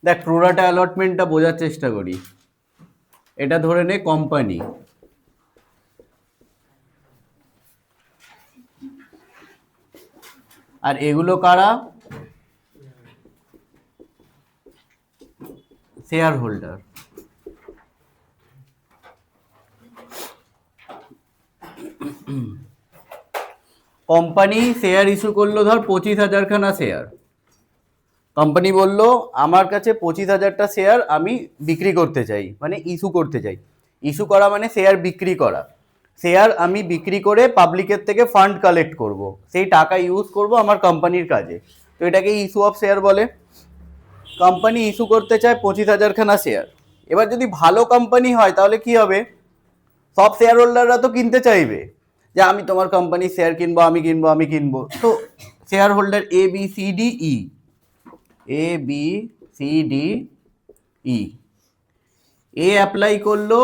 দেখ প্রোরাটা অ্যালটমেন্টটা বোঝার চেষ্টা করি। এটা ধরে নে কোম্পানি, আর এগুলো কারা? Share holder. Company share issue করলো ধর 25,000খানা শেয়ার। কোম্পানি বলল আমার কাছে 25,000টা শেয়ার আমি বিক্রি করতে চাই, মানে ইস্যু করতে চাই। ইস্যু করা মানে শেয়ার বিক্রি করা। শেয়ার আমি বিক্রি করে পাবলিকের থেকে ফান্ড কালেক্ট করব, সেই টাকা ইউজ করব আমার কোম্পানির কাজে। তো এটাকে ইস্যু অফ শেয়ার বলে। কোম্পানি ইস্যু করতে চায় 25,000খানা শেয়ার। এবার যদি ভালো কোম্পানি হয় তাহলে কি হবে? সব শেয়ার হোল্ডাররা তো কিনতে চাইবে, যে আমি তোমার কোম্পানির শেয়ার কিনবো, আমি কিনবো, আমি কিনবো। তো share holder A B C D E, A B C D E, A apply করলো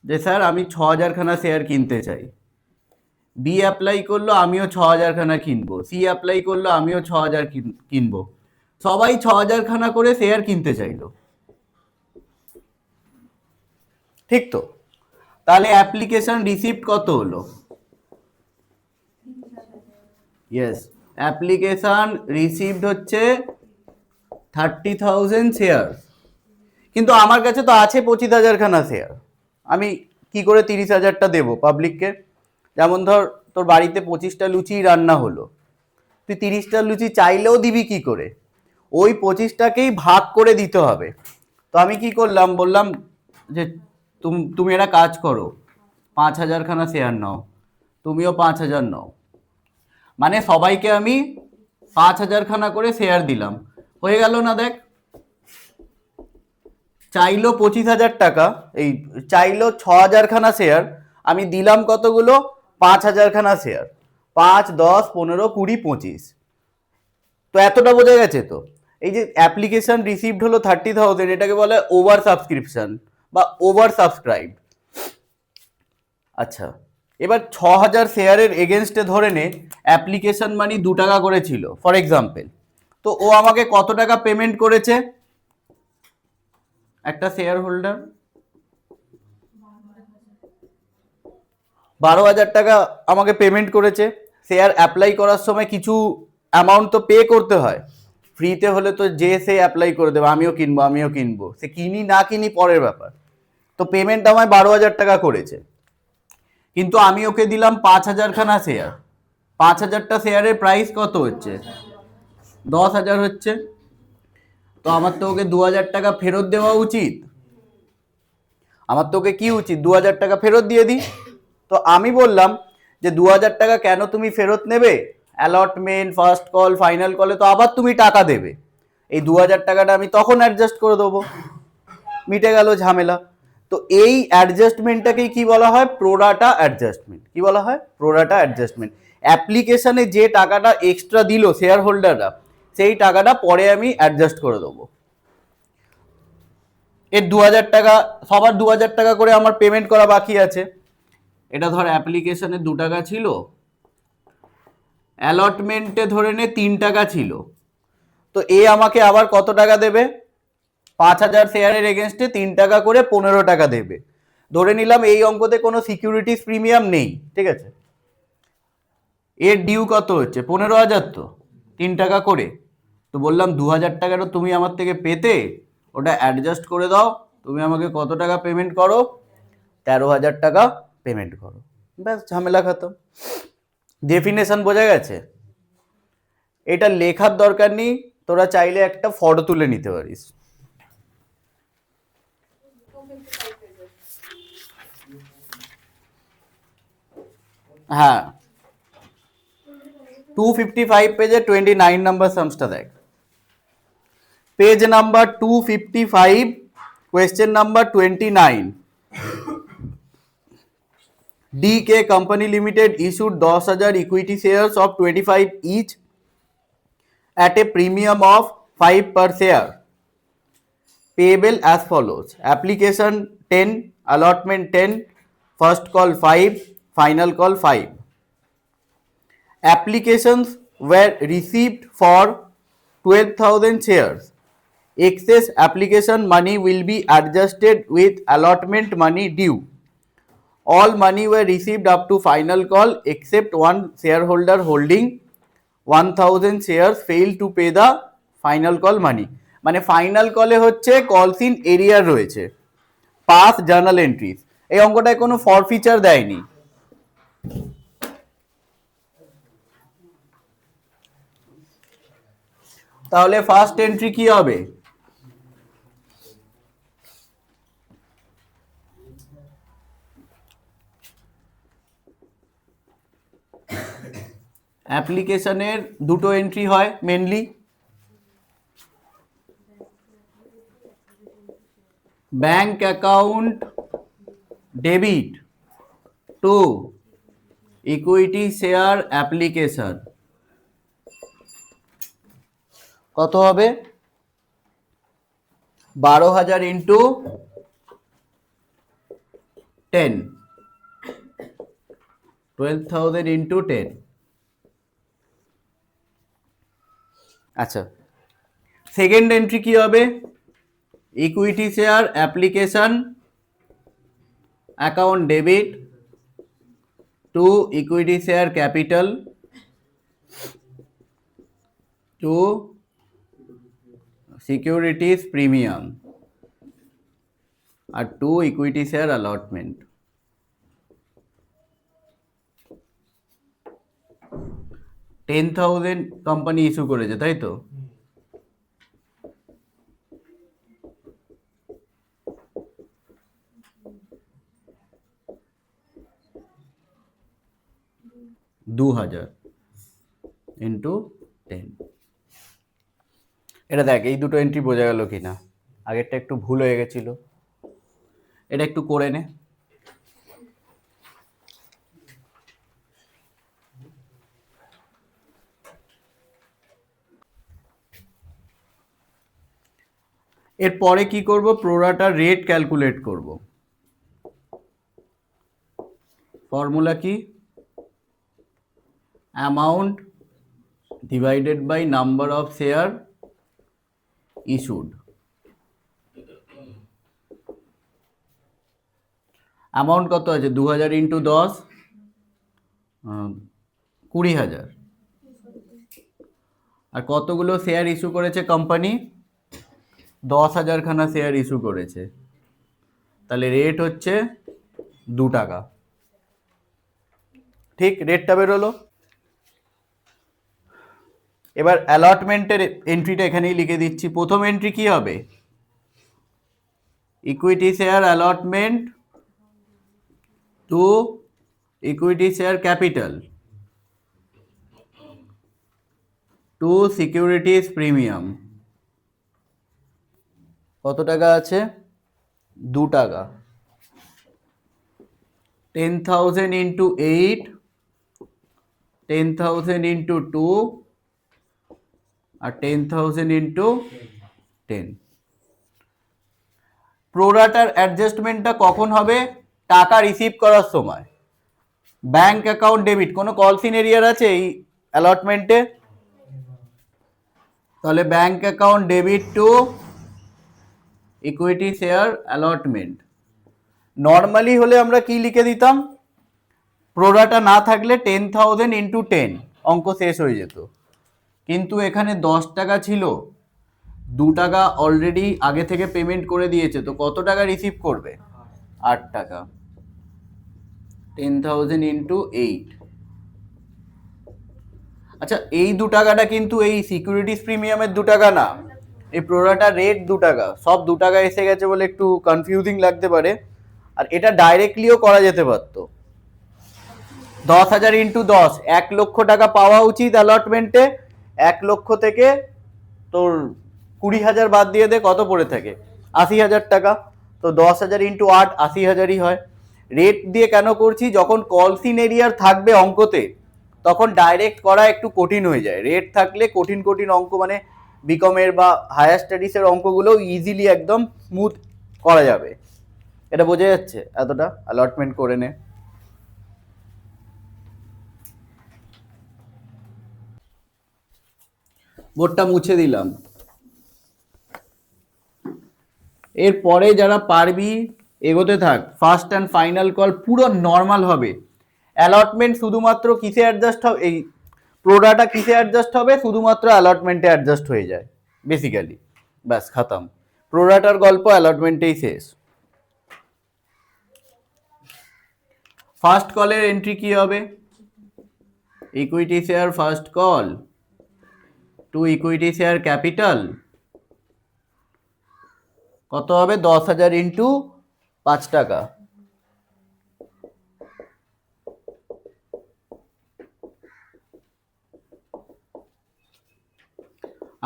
যে স্যার আমি 6,000খানা শেয়ার কিনতে চাই। বি অ্যাপ্লাই করলো আমিও 6,000খানা কিনবো। সি অ্যাপ্লাই করলো আমিও 6,000 কিনবো। সবাই 6,000খানা করে শেয়ার কিনতে চাইলো, ঠিক তো? তাহলে অ্যাপ্লিকেশন রিসিপ্ট কত হলো? ইয়েস, অ্যাপ্লিকেশন রিসিভড হচ্ছে 30,000 শেয়ার। কিন্তু আমার কাছে তো আছে 25,000খানা শেয়ার, আমি কি করে 30,000টা দেবো পাবলিককে? যেমন ধর তোর বাড়িতে 25টা লুচি রান্না হলো, তুই 30টা লুচি চাইলেও দিবি কি করে? ওই 25টাকেই ভাগ করে দিতে হবে। তো আমি কি করলাম, বললাম যে তুমি একটা কাজ করো, 5,000খানা শেয়ার নাও, তুমিও 5,000 নাও। মানে সবাইকে আমি 5,000খানা করে শেয়ার দিলাম। হয়ে গেল না? দেখ, চাইলো 25,000 টাকা, এই চাইলো 6,000খানা শেয়ার, আমি দিলাম কতগুলো? 5,000খানা শেয়ার। 5, 10, 15, 20, 25। তো এতটা বোঝা গেছে তো? এই যে অ্যাপ্লিকেশন রিসিভড হলো 30,000, এটাকে বলে ওভার সাবস্ক্রিপশন বা ওভার সাবস্ক্রাইব। আচ্ছা, এবার 6,000 শেয়ারের এগেনস্টে ধরে নে অ্যাপ্লিকেশন মানি 2 টাকা করে ছিল ফর এক্সাম্পল। তো ও আমাকে কত টাকা পেমেন্ট করেছে? একটা শেয়ার হোল্ডার 12,000 টাকা আমাকে পেমেন্ট করেছে। শেয়ার অ্যাপ্লাই করার সময় কিছু অ্যামাউন্ট তো পে করতে হয়। ফ্রিতে হলে তো যে সে অ্যাপ্লাই করে দেবে, আমিও কিনবো, আমিও কিনবো, সে কিনি না কিনি পরের ব্যাপার। তো পেমেন্ট আমায় 12,000 টাকা করেছে, কিন্তু আমি ওকে দিলাম 5,000খানা শেয়ার। 5,000টা শেয়ারের প্রাইস কত হচ্ছে? 10,000 হচ্ছে। তো আমার তো ওকে 2,000 টাকা ফেরত দেওয়া উচিত। আমার তো ওকে কি উচিত? 2,000 টাকা ফেরত দিয়ে দিই। তো আমি বললাম যে 2,000 টাকা কেন তুমি ফেরত নেবে? অ্যালটমেন্ট, ফার্স্ট কল, ফাইনাল কলে তো আবার তুমি টাকা দেবে। এই 2,000 টাকাটা আমি তখন অ্যাডজাস্ট করে দেবো, মিটে গেল ঝামেলা। তো এই অ্যাডজাস্টমেন্টটাকেই কি বলা হয়? প্রোরাটা অ্যাডজাস্টমেন্ট। কি বলা হয়? প্রোরাটা অ্যাডজাস্টমেন্ট। অ্যাপ্লিকেশনে যে টাকাটা এক্সট্রা দিল শেয়ার হোল্ডাররা, সেই টাকাটা পরে আমি অ্যাডজাস্ট করে দেবো। এর 2,000 টাকা, সবার 2,000 টাকা করে আমার পেমেন্ট করা বাকি আছে। এটা ধর অ্যাপ্লিকেশনে 2 টাকা ছিল, অ্যালটমেন্টে ধরে নে 3 টাকা ছিল। তো এ আমাকে আবার কত টাকা দেবে? 5,000 শেয়ারের এগেনস্টে 3 টাকা করে 15 টাকা দেবে। ধরে নিলাম এই অঙ্কতে কোনো সিকিউরিটিস প্রিমিয়াম নেই, ঠিক আছে? এর ডিউ কত হচ্ছে? 15,000। তো 3 টাকা করে, তো বললাম 2,000 টাকাটা তুমি আমার থেকে পেতে, ওটা অ্যাডজাস্ট করে দাও। তুমি আমাকে কত টাকা পেমেন্ট করো? 13,000 টাকা পেমেন্ট করো। ব্যাস, ঝামেলা খতম। ডেফিনেশন বোঝা গেছে? এটা লেখার দরকার নেই, তোরা চাইলে একটা ফটো তুলে নিতে পারিস। হ্যাঁ, 255 পেজে 29 নাম্বার সামসটা দেখ। Page number 255, question number 29। DK Company Limited issued 10,000 equity shares of 25 each at a premium of 5 per share, payable as follows: application 10, allotment 10, first call 5, final call 5. Applications were received for 12,000 shares. excess application money will be adjusted with allotment money due. All money were received up to final call except one shareholder holding 1000 shares failed to pay the final call money. মানে final কলে হচ্ছে কলস in area রয়েছে, pass journal entries, এই অঙ্কটায় কোনো ফরফিচার দেয়নি। তাহলে first entry কি হবে? অ্যাপ্লিকেশনের দুটো এন্ট্রি হয় mainly, bank account debit to equity share application. কত হবে? 12,000 ইন্টু 10, 12,000 ইন্টু 10। আচ্ছা, সেকেন্ড এন্ট্রি কি হবে? Equity share application account debit to equity share capital to securities premium আর to equity share allotment. 10,000 company issue করেছে, তাই তো? $2,000 ইন্টু 10। এটা দেখ, এই দুটো এন্ট্রি বোঝা গেল কিনা? আগেরটা একটু ভুল হয়ে গেছিল, এটা একটু করে নে। এরপরে কি করব? প্রোরাটা রেট ক্যালকুলেট করব। ফর্মুলা কি? Amount divided by number of share issued. Amount কত আছে? 2,000 ইন্টু 10, 20,000। আর কতগুলো শেয়ার ইস্যু করেছে কোম্পানি? 10,000 খানা শেয়ার ইস্যু করেছে, তাহলে রেট হচ্ছে 2 টাকা। ঠিক, রেটটা বেরোলো। এবার অ্যালটমেন্টের এন্ট্রিটা এখানেই লিখে দিচ্ছি। প্রথম এন্ট্রি কি হবে? Equity share allotment to equity share capital to securities premium. কত টাকা আছে? 2 টাকা। 10,000 ইন্টু 8, 10,000 ইন্টু 2 আর 10,000 ইন্টু 10। প্রোরাটার অ্যাডজাস্টমেন্টটা কখন হবে? টাকা রিসিভ করার সময়। ব্যাংক অ্যাকাউন্ট ডেবিট, কোনো কলস ইন এরিয়ার আছে এই অ্যালটমেন্টে? তাহলে bank account debit to equity share allotment. Normally হলে আমরা কি লিখে দিতাম? প্রোরাটা না থাকলে 10,000 ইন্টু 10, অঙ্ক শেষ হয়ে যেত। কিন্তু এখানে 10 টাকা ছিল, 2 টাকা অলরেডি আগে থেকে পেমেন্ট করে দিয়েছে, তো কত টাকা রিসিভ করবে? 8 টাকা। 10,000 ইন্টু 8। আচ্ছা, এই 2 টাকাটা কিন্তু এই সিকিউরিটিজ প্রিমিয়ামের 2 টাকা না, এই প্রোরাটা রেট 2 টাকা। সব 2 টাকা এসে গেছে বলে একটু কনফিউজিং লাগতে পারে, আর এটা ডাইরেক্টলিও করা যেতে পারতো। 10,000 ইন্টু 10, 1 লক্ষ টাকা পাওয়া উচিত অ্যালটমেন্টে। 1 লক্ষ থেকে তোর 20,000 বাদ দিয়ে দে, কত পড়ে থাকে? 80,000 টাকা। তো 10,000 ইন্টু 8, 80,000ই হয়। রেট দিয়ে কেন করছি? যখন কলস ইন এরিয়ার থাকবে অঙ্কতে, তখন ডাইরেক্ট করা একটু কঠিন হয়ে যায়। রেট থাকলে কঠিন কঠিন অঙ্ক, মানে বিকমের বা হায়ার স্টাডিজের অঙ্কগুলো ইজিলি একদম স্মুথ করা যাবে। এটা বোঝা যাচ্ছে? এতটা অ্যালটমেন্ট করে নে। বোর্ডটা মুছে দিলাম। এরপরে যারা পারবি এগোতে থাক, ফার্স্ট অ্যান্ড ফাইনাল কল পুরো নর্মাল হবে। অ্যালটমেন্ট শুধুমাত্র কিসে অ্যাডজাস্ট হবে, এই প্রোডাটা কিসে অ্যাডজাস্ট হবে, শুধুমাত্র অ্যালটমেন্টে অ্যাডজাস্ট হয়ে যায় বেসিক্যালি, ব্যাস খতম। প্রোডাটার গল্প অ্যালটমেন্টেই শেষ। ফার্স্ট কলের এন্ট্রি কি হবে, equity share first call to equity share capital কত হবে, 10,000 ইন্টু 5 টাকা।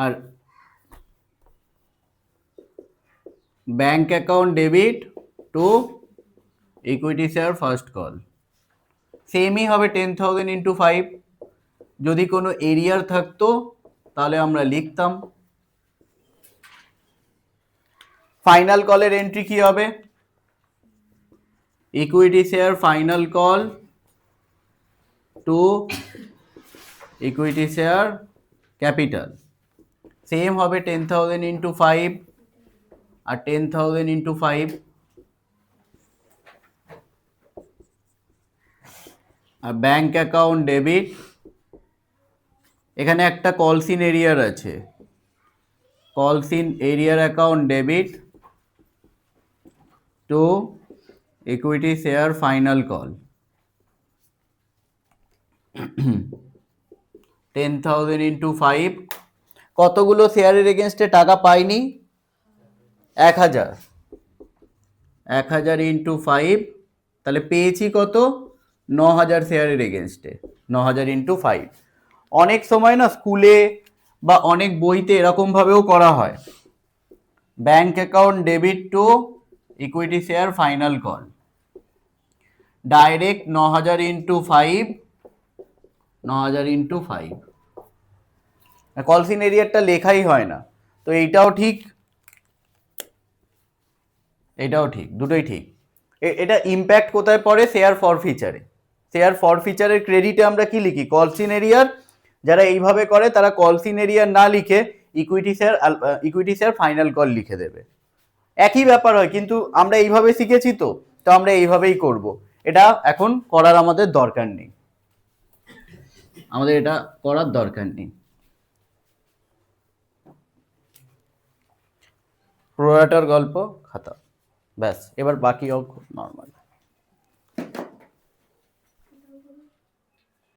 আর bank account debit to equity share first call সেমই হবে 10,000 ইন্টু 5। যদি কোনো এরিয়ার থাকতো তাহলে আমরা লিখতাম। ফাইনাল কলের এন্ট্রি কি হবে, equity share final call to equity share capital same হবে 10,000 ইন্টু 5 আর 10,000 ইন্টু 5। আর ব্যাংক অ্যাকাউন্ট ডেবিট, এখানে একটা কলসিন এরিয়ার আছে, কলসিন এরিয়ার account debit to equity share final call 10,000 into 5। কতগুলো শেয়ারের এগেনস্টে টাকা পাইনি, 1,000। 1,000 ইন্টু 5 তাহলে পেয়েছি কত, 9,000 শেয়ারের এগেনস্টে, 9,000 ইন্টু 5। অনেক সময় না স্কুলে বা অনেক বইতে এরকমভাবেও করা হয়, bank account debit to equity share final call direct 9,000 into 5, 9,000 into 5। কলসিন এরিয়ারটা লেখাই হয় না, তো এইটাও ঠিক এটাও ঠিক, দুটোই ঠিক। এটা ইম্প্যাক্ট কোথায় পড়ে, শেয়ার ফর ফিচারে। শেয়ার ফর ফিচারের ক্রেডিটে আমরা কি লিখি, কলসিন এরিয়ার। যারা এইভাবে করে তারা কলসিন এরিয়ার না লিখে ইকুইটি শেয়ার ফাইনাল কল লিখে দেবে। একই ব্যাপার হয়, কিন্তু আমরা এইভাবে শিখেছি, তো তো আমরা এইভাবেই করব। এটা এখন করার আমাদের দরকার নেই, আমাদের এটা করার দরকার নেই। প্রোরাটার গল্প খাতা, ব্যাস। এবার বাকি অঙ্ক নর্মাল।